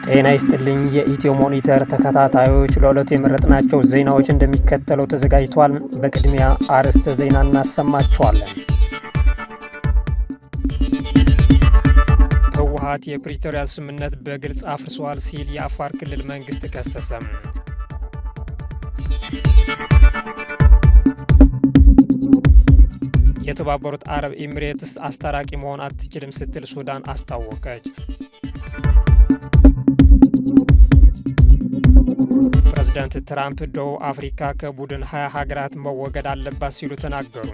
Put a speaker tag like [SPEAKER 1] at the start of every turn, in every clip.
[SPEAKER 1] ጤና ይስጥልኝ የኢትዮ ሞኒተር ተከታታዮች፣ ለዕለቱ የመረጥናቸው ዜናዎች እንደሚከተለው ተዘጋጅቷል። በቅድሚያ አርዕስተ ዜና እናሰማችኋለን። ህወሓት የፕሪቶሪያ ስምምነት በግልጽ አፍርሷል ሲል የአፋር ክልል መንግስት ከሰሰ። የተባበሩት አረብ ኤሚሬትስ አስታራቂ መሆን አትችልም ስትል ሱዳን አስታወቀች። ፕሬዝዳንት ትራምፕ ደቡብ አፍሪካ ከቡድን 20 ሀገራት መወገድ አለባት ሲሉ ተናገሩ።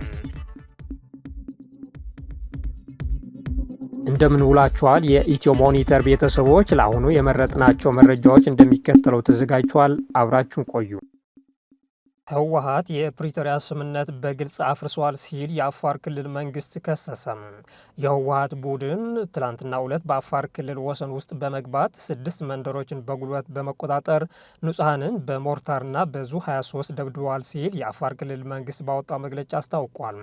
[SPEAKER 1] እንደምን ውላችኋል የኢትዮ ሞኒተር ቤተሰቦች፣ ለአሁኑ የመረጥናቸው መረጃዎች እንደሚከተለው ተዘጋጅቷል። አብራችሁን ቆዩ። ህወሓት የፕሪቶሪያ ስምምነት በግልጽ አፍርሷል ሲል የአፋር ክልል መንግስት ከሰሰም። የህወሓት ቡድን ትላንትናው ዕለት በአፋር ክልል ወሰን ውስጥ በመግባት 6 መንደሮችን በጉልበት በመቆጣጠር ንጹሐንን በሞርታርና በዙ 23 ደብድበዋል ሲል የአፋር ክልል መንግስት ባወጣው መግለጫ አስታውቋል።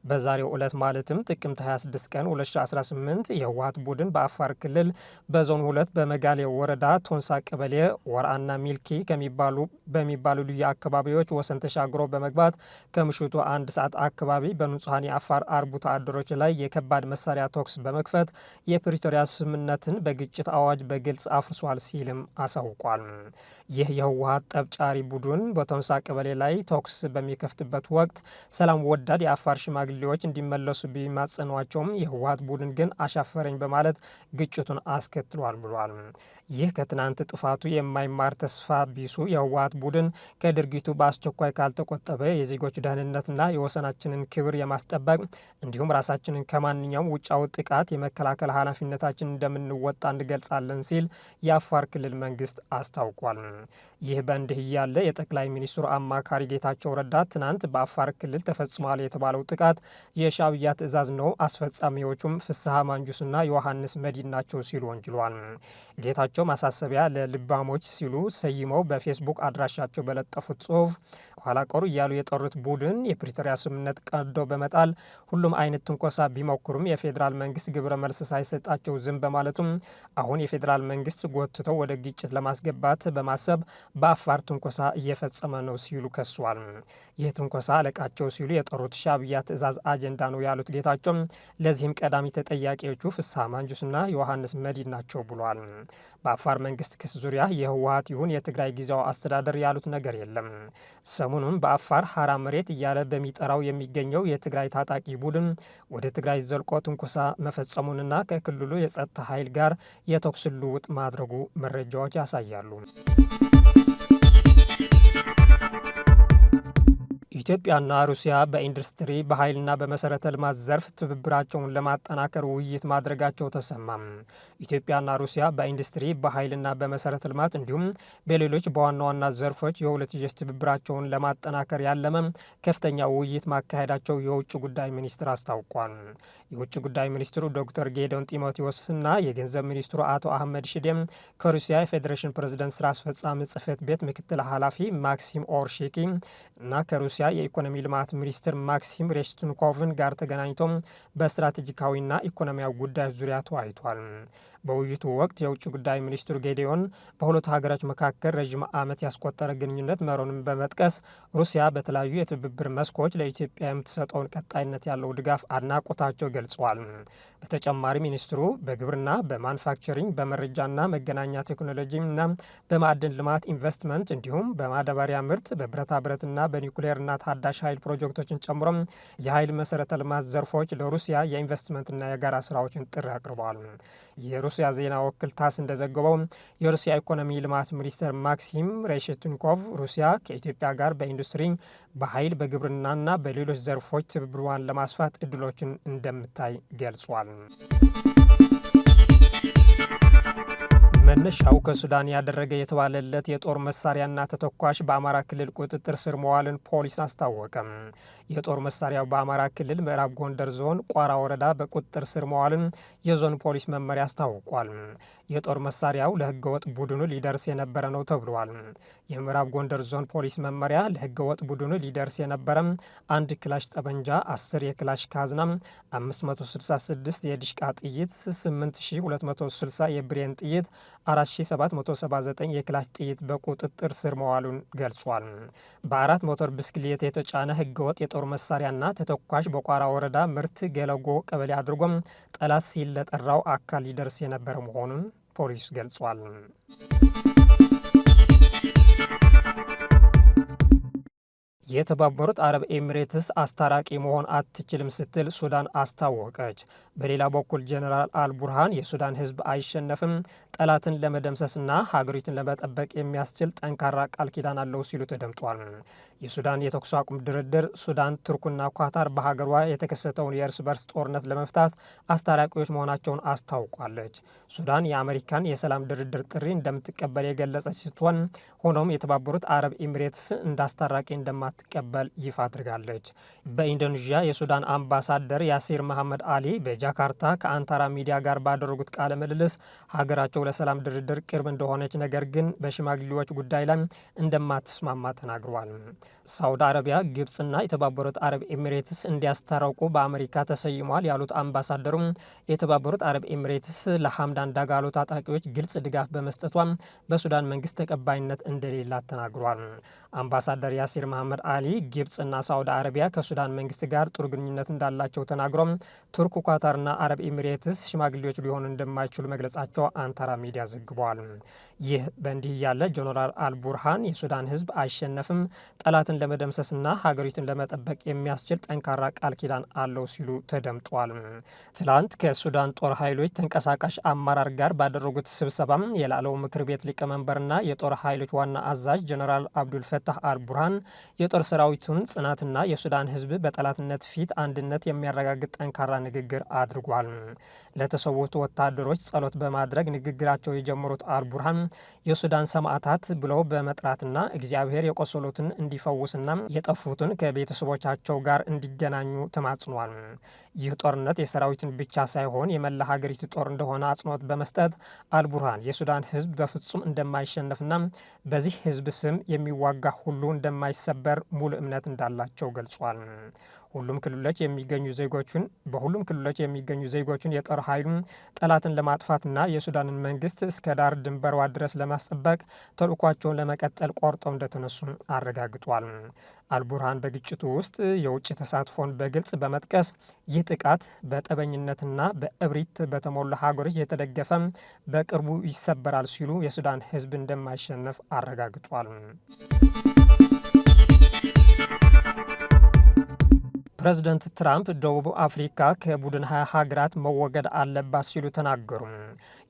[SPEAKER 1] በዛሬው ዕለት ማለትም ጥቅምት 26 ቀን 2018 የህወሓት ቡድን በአፋር ክልል በዞን 2 በመጋሌ ወረዳ ቶንሳ ቀበሌ ወርአና ሚልኪ በሚባሉ ልዩ አካባቢዎች ወሰን ተሻግሮ በመግባት ከምሽቱ 1 ሰዓት አካባቢ በንጹሐን የአፋር አርብቶ አደሮች ላይ የከባድ መሳሪያ ተኩስ በመክፈት የፕሪቶሪያ ስምምነትን በግጭት አዋጅ በግልጽ አፍርሷል ሲልም አሳውቋል። ይህ የህወሓት ጠብጫሪ ቡድን በቶንሳ ቀበሌ ላይ ተኩስ በሚከፍትበት ወቅት ሰላም ወዳድ የአፋር ሽማግሌዎች እንዲመለሱ ቢማጸኗቸውም የህወሓት ቡድን ግን አሻፈረኝ በማለት ግጭቱን አስከትሏል ብሏል። ይህ ከትናንት ጥፋቱ የማይማር ተስፋ ቢሱ የህወሓት ቡድን ከድርጊቱ በአስቸኳይ ካልተቆጠበ የዜጎች ደህንነትና የወሰናችንን ክብር የማስጠበቅ እንዲሁም ራሳችንን ከማንኛውም ውጫዊ ጥቃት የመከላከል ኃላፊነታችን እንደምንወጣ እንገልጻለን ሲል የአፋር ክልል መንግስት አስታውቋል። ይህ በእንዲህ እያለ የጠቅላይ ሚኒስትሩ አማካሪ ጌታቸው ረዳ ትናንት በአፋር ክልል ተፈጽሟል የተባለው ጥቃት የሻዕቢያ ትዕዛዝ ነው፣ አስፈጻሚዎቹም ፍስሐ ማንጁስና ዮሐንስ መዲድ ናቸው ሲሉ ወንጅሏል። ጌታቸው ማሳሰቢያ ለልባሞች ሲሉ ሰይመው በፌስቡክ አድራሻቸው በለጠፉት ጽሁፍ ኋላ ቀሩ እያሉ የጠሩት ቡድን የፕሪቶሪያ ስምምነት ቀዶ በመጣል ሁሉም አይነት ትንኮሳ ቢሞክሩም የፌዴራል መንግስት ግብረ መልስ ሳይሰጣቸው ዝም በማለቱም አሁን የፌዴራል መንግስት ጎትተው ወደ ግጭት ለማስገባት በማሰብ በአፋር ትንኮሳ እየፈጸመ ነው ሲሉ ከሷል። ይህ ትንኮሳ አለቃቸው ሲሉ የጠሩት ሻዕቢያ ትዕዛዝ አጀንዳ ነው ያሉት ጌታቸው ለዚህም ቀዳሚ ተጠያቂዎቹ ፍስሐ ማንጁስና ዮሐንስ መዲድ ናቸው ብሏል። በአፋር መንግስት ክስ ዙሪያ የህወሓት ይሁን የትግራይ ጊዜያዊ አስተዳደር ያሉት ነገር የለም። ሰሞኑን በአፋር ሀራ መሬት እያለ በሚጠራው የሚገኘው የትግራይ ታጣቂ ቡድን ወደ ትግራይ ዘልቆ ትንኮሳ መፈጸሙንና ከክልሉ የጸጥታ ኃይል ጋር የተኩስ ልውውጥ ማድረጉ መረጃዎች ያሳያሉ። ኢትዮጵያና ሩሲያ በኢንዱስትሪ በኃይልና በመሰረተ ልማት ዘርፍ ትብብራቸውን ለማጠናከር ውይይት ማድረጋቸው ተሰማም። ኢትዮጵያና ሩሲያ በኢንዱስትሪ በኃይልና በመሰረተ ልማት እንዲሁም በሌሎች በዋና ዋና ዘርፎች የሁለትዮሽ ትብብራቸውን ለማጠናከር ያለመ ከፍተኛ ውይይት ማካሄዳቸው የውጭ ጉዳይ ሚኒስትር አስታውቋል። የውጭ ጉዳይ ሚኒስትሩ ዶክተር ጌዶን ጢሞቴዎስና የገንዘብ ሚኒስትሩ አቶ አህመድ ሽዴም ከሩሲያ የፌዴሬሽን ፕሬዝደንት ስራ አስፈጻሚ ጽህፈት ቤት ምክትል ኃላፊ ማክሲም ኦርሼኪ እና ከሩሲያ የኢኮኖሚ ልማት ሚኒስትር ማክሲም ሬሽቱንኮቭን ጋር ተገናኝቶም በስትራቴጂካዊና ኢኮኖሚያዊ ጉዳዮች ዙሪያ ተወያይቷል። በውይይቱ ወቅት የውጭ ጉዳይ ሚኒስትሩ ጌዲዮን በሁለቱ ሀገሮች መካከል ረዥም ዓመት ያስቆጠረ ግንኙነት መኖሩን በመጥቀስ ሩሲያ በተለያዩ የትብብር መስኮች ለኢትዮጵያ የምትሰጠውን ቀጣይነት ያለው ድጋፍ አድናቆታቸው ገልጸዋል። በተጨማሪ ሚኒስትሩ በግብርና፣ በማኑፋክቸሪንግ፣ በመረጃና መገናኛ ቴክኖሎጂና በማዕድን ልማት ኢንቨስትመንት እንዲሁም በማዳበሪያ ምርት፣ በብረታ ብረትና በኒውክሌርና ታዳሽ ኃይል ፕሮጀክቶችን ጨምሮም የኃይል መሰረተ ልማት ዘርፎች ለሩሲያ የኢንቨስትመንትና የጋራ ስራዎችን ጥሪ አቅርበዋል። የሩሲያ ዜና ወኪል ታስ እንደዘገበው የሩሲያ ኢኮኖሚ ልማት ሚኒስትር ማክሲም ሬሽቱንኮቭ ሩሲያ ከኢትዮጵያ ጋር በኢንዱስትሪ፣ በኃይል፣ በግብርናና በሌሎች ዘርፎች ትብብሯን ለማስፋት እድሎችን እንደምታይ ገልጿል። መነሻው ከሱዳን ያደረገ የተባለለት የጦር መሳሪያና ተተኳሽ በአማራ ክልል ቁጥጥር ስር መዋልን ፖሊስ አስታወቀም። የጦር መሳሪያው በአማራ ክልል ምዕራብ ጎንደር ዞን ቋራ ወረዳ በቁጥጥር ስር መዋልን የዞን ፖሊስ መመሪያ አስታውቋል። የጦር መሳሪያው ለህገወጥ ቡድኑ ሊደርስ የነበረ ነው ተብሏል። የምዕራብ ጎንደር ዞን ፖሊስ መመሪያ ለህገወጥ ቡድኑ ሊደርስ የነበረ 1 ክላሽ ጠመንጃ፣ 10 የክላሽ ካዝና፣ 566 የዲሽቃ ጥይት፣ 8260 የብሬን ጥይት፣ 4779 የክላሽ ጥይት በቁጥጥር ስር መዋሉን ገልጿል። በ4 ሞተር ብስክሌት የተጫነ ህገወጥ የጦር መሳሪያና ተተኳሽ በቋራ ወረዳ ምርት ገለጎ ቀበሌ አድርጎም ጠላት ሲል ለጠራው አካል ሊደርስ የነበረ መሆኑን ፖሊስ ገልጿል። የተባበሩት አረብ ኤሚሬትስ አስታራቂ መሆን አትችልም ስትል ሱዳን አስታወቀች። በሌላ በኩል ጀነራል አልቡርሃን የሱዳን ህዝብ አይሸነፍም፣ ጠላትን ለመደምሰስና ሀገሪቱን ለመጠበቅ የሚያስችል ጠንካራ ቃል ኪዳን አለው ሲሉ ተደምጧል። የሱዳን የተኩስ አቁም ድርድር ሱዳን፣ ቱርክና ኳታር በሀገሯ የተከሰተውን የእርስ በርስ ጦርነት ለመፍታት አስታራቂዎች መሆናቸውን አስታውቋለች። ሱዳን የአሜሪካን የሰላም ድርድር ጥሪ እንደምትቀበል የገለጸች ስትሆን ሆኖም የተባበሩት አረብ ኤሚሬትስ እንዳስታራቂ እንደማትቀበል ይፋ አድርጋለች። በኢንዶኔዥያ የሱዳን አምባሳደር ያሲር መሐመድ አሊ በጃካርታ ከአንታራ ሚዲያ ጋር ባደረጉት ቃለ ምልልስ ሀገራቸው ለሰላም ድርድር ቅርብ እንደሆነች፣ ነገር ግን በሽማግሌዎች ጉዳይ ላይ እንደማትስማማ ተናግረዋል። ሳውዲ አረቢያ፣ ግብጽና የተባበሩት አረብ ኤሚሬትስ እንዲያስታረቁ በአሜሪካ ተሰይሟል ያሉት አምባሳደሩም የተባበሩት አረብ ኤሚሬትስ ለሐምዳን ዳጋሎ ታጣቂዎች ግልጽ ድጋፍ በመስጠቷ በሱዳን መንግስት ተቀባይነት እንደሌላት ተናግሯል። አምባሳደር ያሲር መሐመድ አሊ ግብጽና ሳውዲ አረቢያ ከሱዳን መንግስት ጋር ጥሩ ግንኙነት እንዳላቸው ተናግሮም ቱርክ፣ ኳታርና አረብ ኤሚሬትስ ሽማግሌዎች ሊሆኑ እንደማይችሉ መግለጻቸው አንታራ ሚዲያ ዘግቧል። ይህ በእንዲህ ያለ ጀነራል አልቡርሃን የሱዳን ህዝብ አይሸነፍም፣ ጠላትን ለመደምሰስና ሀገሪቱን ለመጠበቅ የሚያስችል ጠንካራ ቃል ኪዳን አለው ሲሉ ተደምጧል። ትላንት ከሱዳን ጦር ኃይሎች ተንቀሳቃሽ አመራር ጋር ባደረጉት ስብሰባም የላለው ምክር ቤት ሊቀመንበርና የጦር ኃይሎች ዋና አዛዥ ጀነራል አብዱልፈታህ አልቡርሃን የጦር ሰራዊቱን ጽናትና የሱዳን ህዝብ በጠላትነት ፊት አንድነት የሚያረጋግጥ ጠንካራ ንግግር አድርጓል። ለተሰዉት ወታደሮች ጸሎት በማድረግ ንግግራቸው የጀመሩት አልቡርሃን የሱዳን ሰማዕታት ብለው በመጥራትና እግዚአብሔር የቆሰሉትን እንዲፈውስና የጠፉትን ከቤተሰቦቻቸው ጋር እንዲገናኙ ተማጽኗል። ይህ ጦርነት የሰራዊትን ብቻ ሳይሆን የመላ ሀገሪቱ ጦር እንደሆነ አጽንኦት በመስጠት አልቡርሃን የሱዳን ህዝብ በፍጹም እንደማይሸነፍና በዚህ ህዝብ ስም የሚዋጋ ሁሉ እንደማይሰበር ሙሉ እምነት እንዳላቸው ገልጿል። በሁሉም ክልሎች የሚገኙ ዜጎችን የጦር ኃይሉን ጠላትን ለማጥፋትና የሱዳንን መንግስት እስከ ዳር ድንበሯ ድረስ ለማስጠበቅ ተልዕኳቸውን ለመቀጠል ቆርጠው እንደተነሱ አረጋግጧል። አልቡርሃን በግጭቱ ውስጥ የውጭ ተሳትፎን በግልጽ በመጥቀስ ይህ ጥቃት በጠበኝነትና በእብሪት በተሞላ ሀገሮች የተደገፈ በቅርቡ ይሰበራል ሲሉ የሱዳን ህዝብ እንደማይሸነፍ አረጋግጧል። ፕሬዝደንት ትራምፕ ደቡብ አፍሪካ ከቡድን 20 ሀገራት መወገድ አለባት ሲሉ ተናገሩ።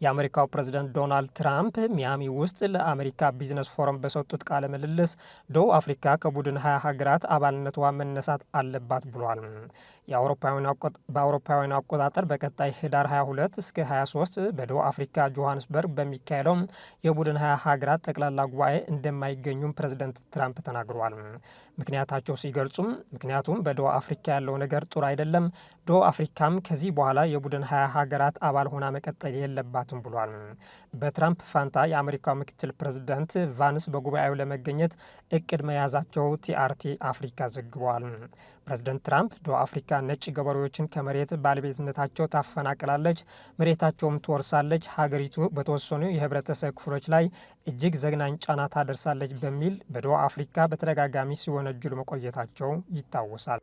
[SPEAKER 1] የአሜሪካው ፕሬዝደንት ዶናልድ ትራምፕ ሚያሚ ውስጥ ለአሜሪካ ቢዝነስ ፎረም በሰጡት ቃለ ምልልስ ደቡብ አፍሪካ ከቡድን 20 ሀገራት አባልነቷ መነሳት አለባት ብሏል። በአውሮፓውያኑ አቆጣጠር በቀጣይ ህዳር 22 እስከ 23 በደቡብ አፍሪካ ጆሃንስበርግ በሚካሄደው የቡድን 20 ሀገራት ጠቅላላ ጉባኤ እንደማይገኙም ፕሬዝደንት ትራምፕ ተናግረዋል። ምክንያታቸው ሲገልጹም ምክንያቱም በደቡብ አፍሪካ ያለው ነገር ጥሩ አይደለም፣ ደቡብ አፍሪካም ከዚህ በኋላ የቡድን 20 ሀገራት አባል ሆና መቀጠል የለባትም ብሏል። በትራምፕ ፋንታ የአሜሪካ ምክትል ፕሬዝደንት ቫንስ በጉባኤው ለመገኘት እቅድ መያዛቸው ቲአርቲ አፍሪካ ዘግቧል። ፕሬዝደንት ትራምፕ ደቡብ አፍሪካ ነጭ ገበሬዎችን ከመሬት ባለቤትነታቸው ታፈናቅላለች፣ መሬታቸውም ትወርሳለች፣ ሀገሪቱ በተወሰኑ የህብረተሰብ ክፍሎች ላይ እጅግ ዘግናኝ ጫና ታደርሳለች በሚል በደቡብ አፍሪካ በተደጋጋሚ ሲወነጅሉ መቆየታቸው ይታወሳል።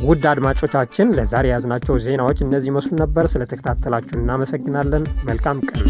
[SPEAKER 1] ውድ አድማጮቻችን ለዛሬ ያዝናቸው ዜናዎች እነዚህ መስሉ ነበር። ስለተከታተላችሁ እናመሰግናለን። መልካም ቀን።